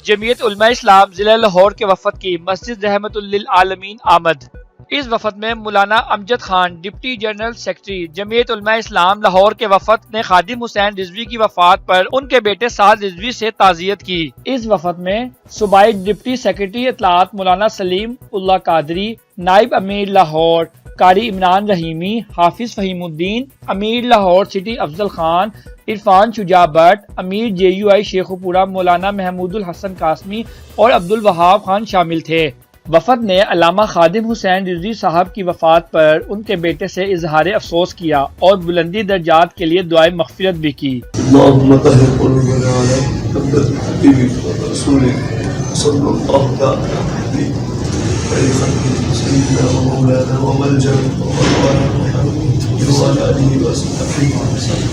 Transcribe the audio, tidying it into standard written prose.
جمعیت علماء اسلام ضلع لاہور کے وفد کی مسجد رحمت للعالمین آمد۔ اس وفد میں مولانا Amjad Khan deputy general secretary جمعیت علماء اسلام لاہور کے وفد نے خادم حسین رضوی کی وفات پر ان کے بیٹے سعد رضوی سے تعزیت کی۔ اس وفد میں صوبائی ڈپٹی سیکرٹری اطلاعات مولانا سلیم اللہ قادری، نائب امیر لاہور قاری عمران رحیمی، حافظ فہیم الدین، امیر لاہور سٹی افضل خان، عرفان شجاع بٹ، امیر JUI شیخوپورہ مولانا محمود الحسن قاسمی اور عبدالوہاب خان شامل تھے۔ وفد نے علامہ خادم حسین رضوی صاحب کی وفات پر ان کے بیٹے سے اظہار افسوس کیا اور بلندی درجات کے لیے دعائے مغفرت بھی کی۔ اللهم طهر قلوبنا على محبة حبيبك ورسولك صلى الله تعالى عليه خير خلقه سيدنا ومولانا وملجأنا ومأوانا محمد وعلى آله وصحبه وسلم.